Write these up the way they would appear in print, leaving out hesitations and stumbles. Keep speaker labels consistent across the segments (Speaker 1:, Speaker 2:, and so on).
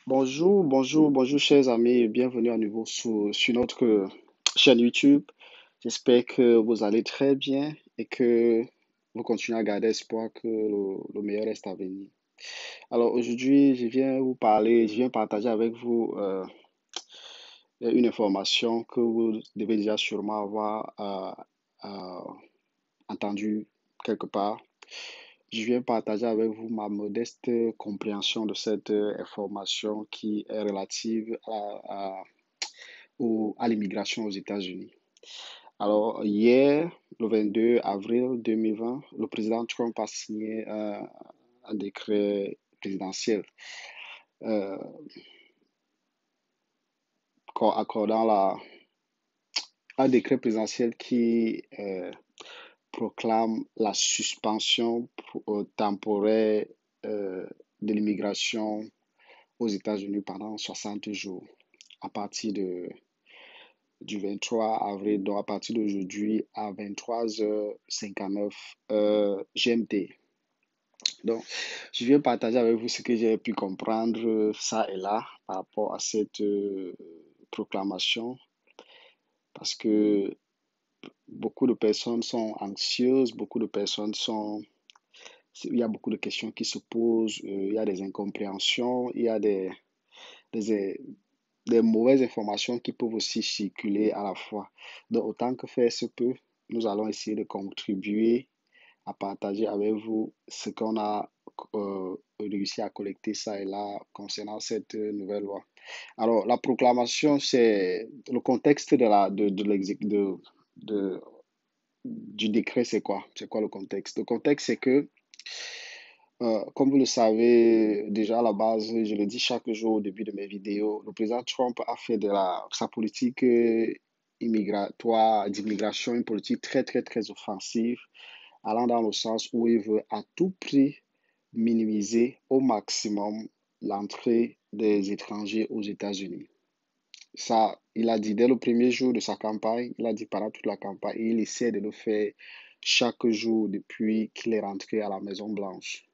Speaker 1: Bonjour, chers amis, bienvenue à nouveau sur notre chaîne YouTube. J'espère que vous allez très bien et que vous continuez à garder espoir que le meilleur reste à venir. Alors aujourd'hui, je viens partager avec vous une information que vous devez déjà sûrement avoir entendue quelque part. Je viens partager avec vous ma modeste compréhension de cette information qui est relative à l'immigration aux États-Unis. Alors, hier, le 22 avril 2020, le président Trump a signé un décret présidentiel euh, accordant un décret présidentiel qui proclame la suspension temporaire euh, de l'immigration aux États-Unis pendant 60 jours à partir du 23 avril, donc à partir d'aujourd'hui à 23h59 GMT. Donc, je viens partager avec vous ce que j'ai pu comprendre ça et là par rapport à cette proclamation parce que beaucoup de personnes sont anxieuses, il y a beaucoup de questions qui se posent, il y a des incompréhensions, il y a des, des mauvaises informations qui peuvent aussi circuler à la fois. Donc, autant que faire se peut, nous allons essayer de contribuer à partager avec vous ce qu'on a réussi à collecter ça et là concernant cette nouvelle loi. Alors, la proclamation, c'est le contexte de- du décret, c'est quoi? C'est quoi le contexte? Le contexte, c'est que comme vous le savez déjà à la base, je le dis chaque jour au début de mes vidéos, le président Trump a fait de sa politique d'immigration une politique très offensive, allant dans le sens où il veut à tout prix minimiser au maximum l'entrée des étrangers aux États-Unis. Ça, il a dit dès le premier jour de sa campagne, il a dit pendant toute la campagne, et il essaie de le faire chaque jour depuis qu'il est rentré à la Maison-Blanche.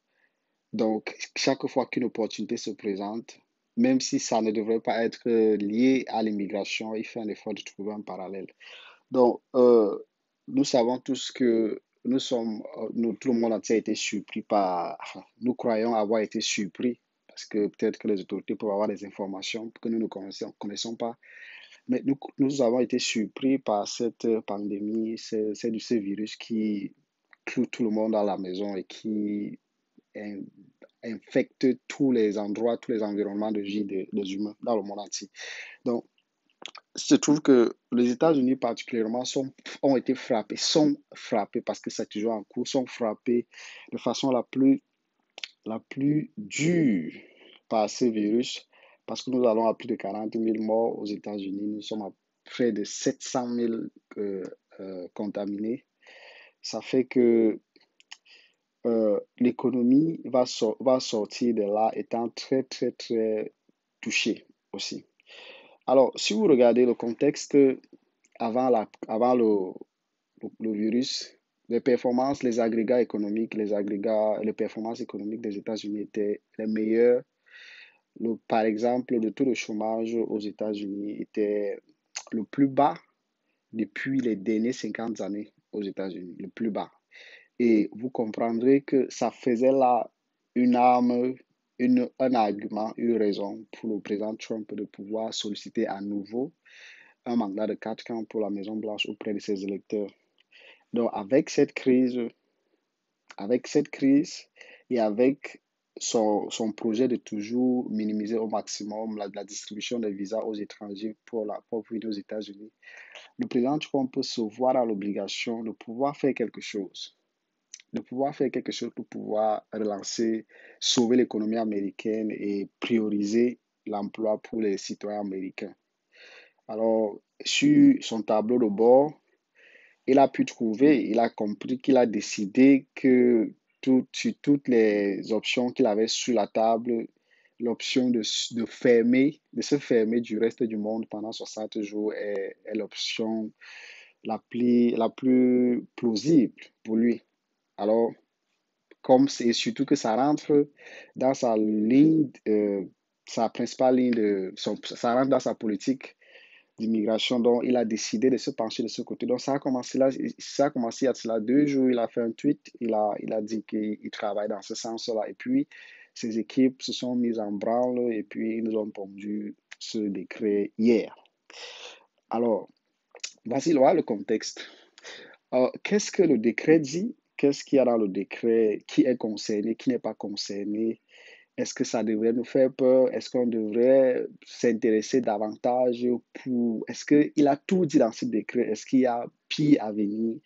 Speaker 1: Donc, chaque fois qu'une opportunité se présente, même si ça ne devrait pas être lié à l'immigration, il fait un effort de trouver un parallèle. Donc, nous savons tous que tout le monde entier a été surpris enfin, nous croyons avoir été surpris parce que peut-être que les autorités peuvent avoir des informations que nous ne connaissons pas. Mais nous avons été surpris par cette pandémie, ce virus qui cloue tout le monde à la maison et qui in- infecte tous les endroits, tous les environnements de vie des humains dans le monde entier. Donc, je trouve que les États-Unis particulièrement ont été frappés, sont frappés parce que c'est toujours en cours, sont frappés de façon la plus dure par ce virus parce que nous allons à plus de 40 000 morts aux États-Unis, nous sommes à près de 700 000 contaminés. Ça fait que l'économie va sortir de là étant très touchée aussi. Alors, si vous regardez le contexte avant le virus, les agrégats économiques, les performances économiques des États-Unis étaient les meilleurs. Par exemple, le taux de chômage aux États-Unis était le plus bas depuis les dernières 50 années aux États-Unis, le plus bas. Et vous comprendrez que ça faisait là une arme, un argument, une raison pour le président Trump de pouvoir solliciter à nouveau un mandat de 4 ans pour la Maison-Blanche auprès de ses électeurs. Donc, avec cette crise et avec son projet de toujours minimiser au maximum la distribution des visas aux étrangers pour venir aux États-Unis, le président Trump peut se voir à l'obligation de pouvoir faire quelque chose pour pouvoir relancer, sauver l'économie américaine et prioriser l'emploi pour les citoyens américains. Alors, sur son tableau de bord, il a compris qu'il a décidé que sur toutes les options qu'il avait sur la table, l'option de se fermer du reste du monde pendant 60 jours est l'option la plus plausible pour lui. Alors, et surtout que ça rentre dans sa ligne sa principale ligne ça rentre dans sa politique d'immigration, dont il a décidé de se pencher de ce côté. Donc, ça a commencé il y a cela 2 jours. Il a fait un tweet, il a dit qu'il travaille dans ce sens-là. Et puis, ses équipes se sont mises en branle et puis ils nous ont pondu ce décret hier. Alors, voici le contexte. Qu'est-ce que le décret dit? Qu'est-ce qu'il y a dans le décret? Qui est concerné? Qui n'est pas concerné? Est-ce que ça devrait nous faire peur? Est-ce qu'on devrait s'intéresser davantage Est-ce qu'il a tout dit dans ce décret? Est-ce qu'il y a pire à venir?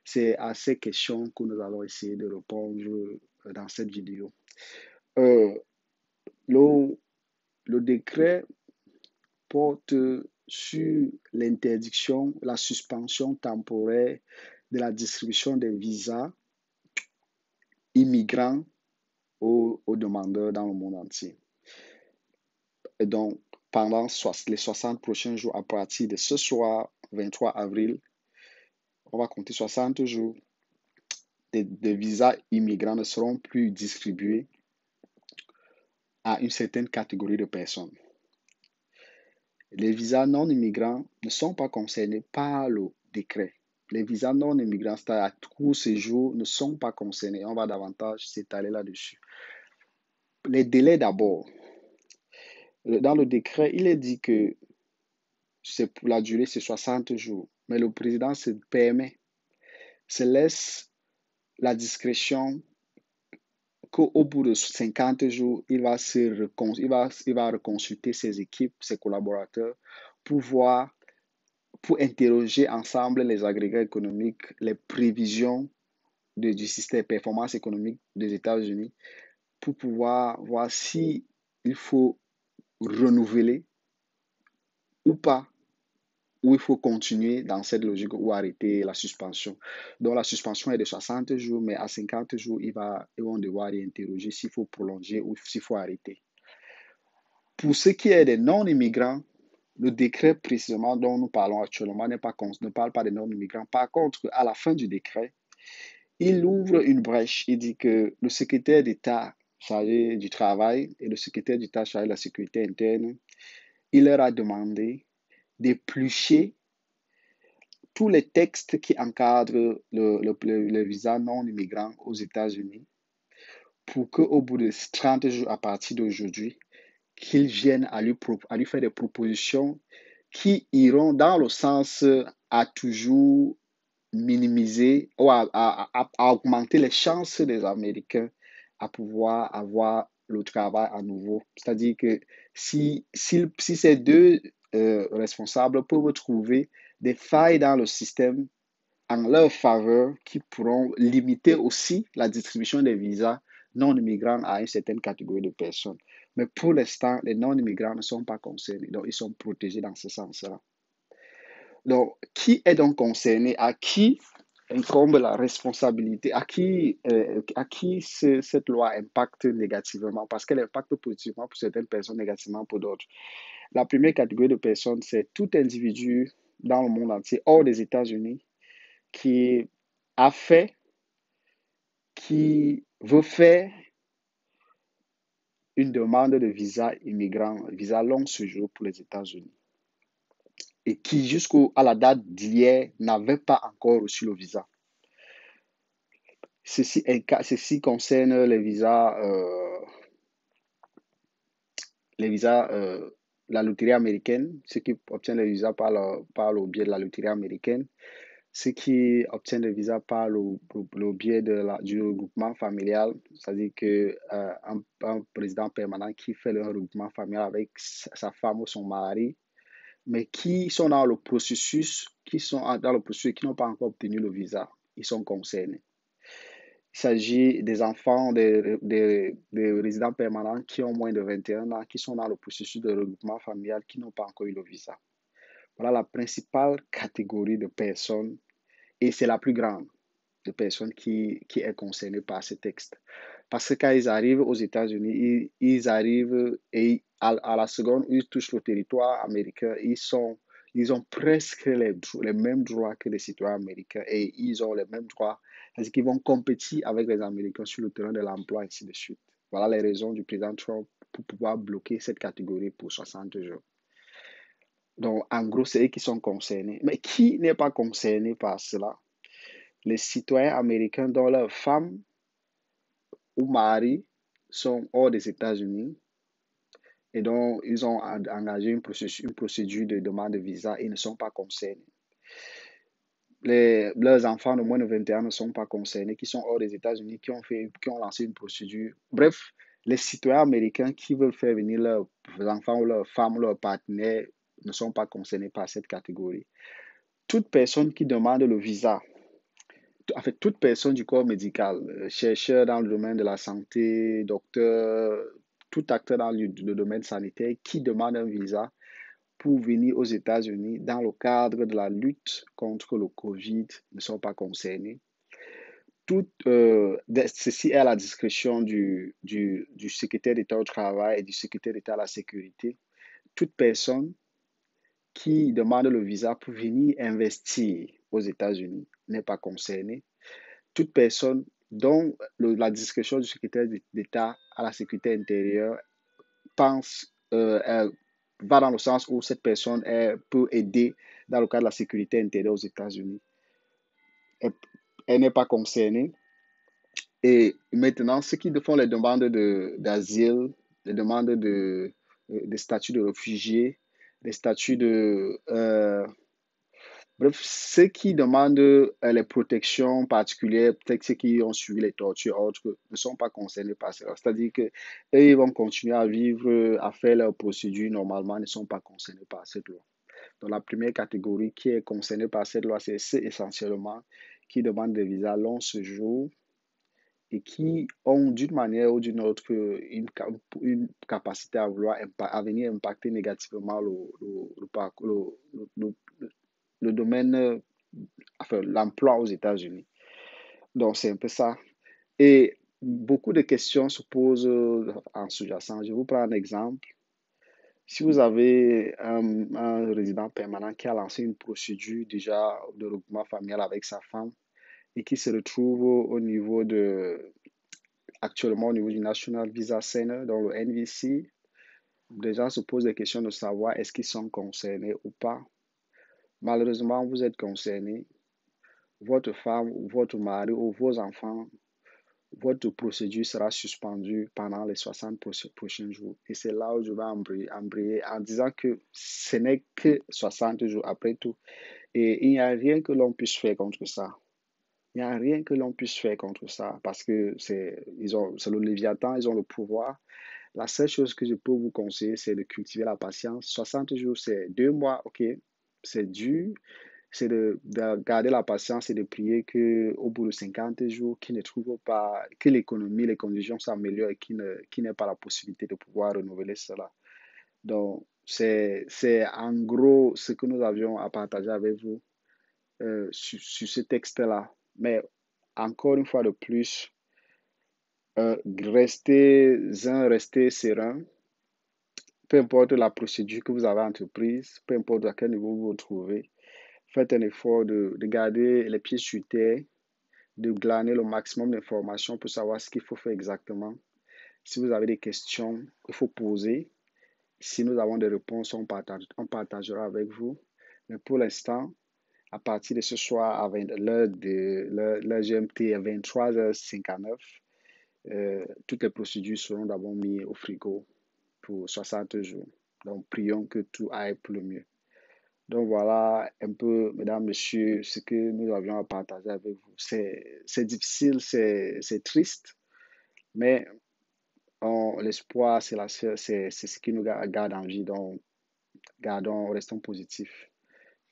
Speaker 1: C'est à ces questions que nous allons essayer de répondre dans cette vidéo. Euh, le, le décret porte sur l'interdiction, la suspension temporaire de la distribution des visas immigrants aux demandeurs dans le monde entier. Et donc, pendant les 60 prochains jours, à partir de ce soir, 23 avril, on va compter 60 jours, des visas immigrants ne seront plus distribués à une certaine catégorie de personnes. Les visas non immigrants ne sont pas concernés par le décret. Les visas non immigrants, c'est-à-dire à court séjour, ne sont pas concernés. On va davantage s'étaler là-dessus. Les délais d'abord. Dans le décret, il est dit que c'est pour la durée, c'est 60 jours. Mais le président se laisse la discrétion qu'au bout de 50 jours, il va reconsulter ses équipes, ses collaborateurs, pour interroger ensemble les agrégats économiques, les prévisions du système de performance économique des États-Unis, pour pouvoir voir si il faut renouveler ou pas, ou il faut continuer dans cette logique ou arrêter la suspension. Donc la suspension est de 60 jours, mais à 50 jours, ils vont devoir interroger s'il faut prolonger ou s'il faut arrêter. Pour ce qui est des non-immigrants, le décret précisément dont nous parlons actuellement ne parle pas des non-immigrants. Par contre, à la fin du décret, il ouvre une brèche. Il dit que le secrétaire d'État chargé du travail et le secrétaire d'État chargé de la sécurité interne, il leur a demandé d'éplucher tous les textes qui encadrent le visa non immigrant aux États-Unis pour qu'au bout de 30 jours à partir d'aujourd'hui, qu'ils viennent à lui faire des propositions qui iront dans le sens à toujours minimiser ou à augmenter les chances des Américains à pouvoir avoir le travail à nouveau. C'est-à-dire que si ces deux responsables peuvent trouver des failles dans le système en leur faveur qui pourront limiter aussi la distribution des visas non-immigrants à une certaine catégorie de personnes. Mais pour l'instant, les non-immigrants ne sont pas concernés, donc ils sont protégés dans ce sens-là. Donc, qui est donc concerné? À qui incombe la responsabilité? À qui cette loi impacte négativement? Parce qu'elle impacte positivement pour certaines personnes, négativement pour d'autres. La première catégorie de personnes, c'est tout individu dans le monde entier, hors des États-Unis, qui a fait, qui veut faire une demande de visa immigrant, visa long séjour pour les États-Unis, et qui jusqu'à la date d'hier n'avait pas encore reçu le visa. Ceci concerne les visas, la loterie américaine, ceux qui obtiennent les visas par le biais de la loterie américaine, ceux qui obtiennent les visas par le biais du regroupement familial, c'est-à-dire un président permanent qui fait le regroupement familial avec sa femme ou son mari, mais qui sont dans le processus, qui n'ont pas encore obtenu le visa, ils sont concernés. Il s'agit des enfants des résidents permanents qui ont moins de 21 ans, qui sont dans le processus de regroupement familial, qui n'ont pas encore eu le visa. Voilà la principale catégorie de personnes, et c'est la plus grande de personnes qui est concernée par ce texte. Parce que quand ils arrivent aux États-Unis, ils arrivent et à la seconde où ils touchent le territoire américain, ils ont presque les mêmes droits que les citoyens américains et ils ont les mêmes droits. C'est-à-dire qu'ils vont compétir avec les Américains sur le terrain de l'emploi, ainsi de suite. Voilà les raisons du président Trump pour pouvoir bloquer cette catégorie pour 60 jours. Donc, en gros, c'est eux qui sont concernés. Mais qui n'est pas concerné par cela? Les citoyens américains dont leurs femmes ou maris sont hors des États-Unis et dont ils ont engagé une procédure de demande de visa et ne sont pas concernés. Leurs enfants de moins de 21 ans ne sont pas concernés, qui sont hors des États-Unis, qui ont lancé une procédure. Bref, les citoyens américains qui veulent faire venir leurs enfants ou leurs femmes ou leurs partenaires ne sont pas concernés par cette catégorie. Toute personne qui demande le visa, en fait, toute personne du corps médical, chercheur dans le domaine de la santé, docteur, tout acteur dans le domaine sanitaire qui demande un visa pour venir aux États-Unis dans le cadre de la lutte contre le COVID ne sont pas concernés. Ceci est à la discrétion du secrétaire d'État au travail et du secrétaire d'État à la sécurité. Toute personne qui demande le visa pour venir investir aux États-Unis n'est pas concernée. Toute personne dont la discrétion du secrétaire d'État à la sécurité intérieure va dans le sens où cette personne peut aider dans le cadre de la sécurité intérieure aux États-Unis. Elle n'est pas concernée. Et maintenant, ceux qui font les demandes d'asile, les demandes de statut de réfugié, les statuts de... bref, ceux qui demandent les protections particulières, peut-être ceux qui ont suivi les tortures autres, ne sont pas concernés par cela. C'est-à-dire qu'eux, ils vont continuer à vivre, à faire leurs procédures normalement, ne sont pas concernés par cette loi. Donc, la première catégorie qui est concernée par cette loi, c'est ceux essentiellement qui demandent des visas long séjour et qui ont d'une manière ou d'une autre une capacité à venir impacter négativement le domaine, enfin, l'emploi aux États-Unis. Donc, c'est un peu ça. Et beaucoup de questions se posent en sous-jacent. Je vous prends un exemple. Si vous avez un résident permanent qui a lancé une procédure déjà de regroupement familial avec sa femme et qui se retrouve actuellement au niveau du National Visa Center, dans le NVC, les gens se posent des questions de savoir est-ce qu'ils sont concernés ou pas. Malheureusement, vous êtes concerné. Votre femme, votre mari ou vos enfants, votre procédure sera suspendue pendant les 60 prochains jours. Et c'est là où je vais embrayer en disant que ce n'est que 60 jours après tout. Et il n'y a rien que l'on puisse faire contre ça. Il n'y a rien que l'on puisse faire contre ça parce que c'est le Léviathan, ils ont le pouvoir. La seule chose que je peux vous conseiller, c'est de cultiver la patience. 60 jours, c'est 2 mois, ok, c'est dur. C'est de garder la patience et de prier qu'au bout de 50 jours, qu'ils ne trouvent pas, que l'économie, les conditions s'améliorent et qu'il n'ait pas la possibilité de pouvoir renouveler cela. Donc, c'est en gros ce que nous avions à partager avec vous sur ce texte-là. Mais encore une fois de plus, restez serein, peu importe la procédure que vous avez entreprise, peu importe à quel niveau vous vous trouvez. Faites un effort de garder les pieds sur terre, de glaner le maximum d'informations pour savoir ce qu'il faut faire exactement. Si vous avez des questions, il faut poser. Si nous avons des réponses, on partagera avec vous. Mais pour l'instant, à partir de ce soir, à l'heure GMT à 23h59, toutes les procédures seront d'abord mises au frigo pour 60 jours. Donc, prions que tout aille pour le mieux. Donc, voilà un peu, mesdames, messieurs, ce que nous avions à partager avec vous. C'est difficile, c'est triste, mais l'espoir, c'est ce qui nous garde en vie. Donc, restons positifs.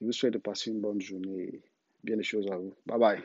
Speaker 1: Je vous souhaite de passer une bonne journée. Bien des choses à vous. Bye bye.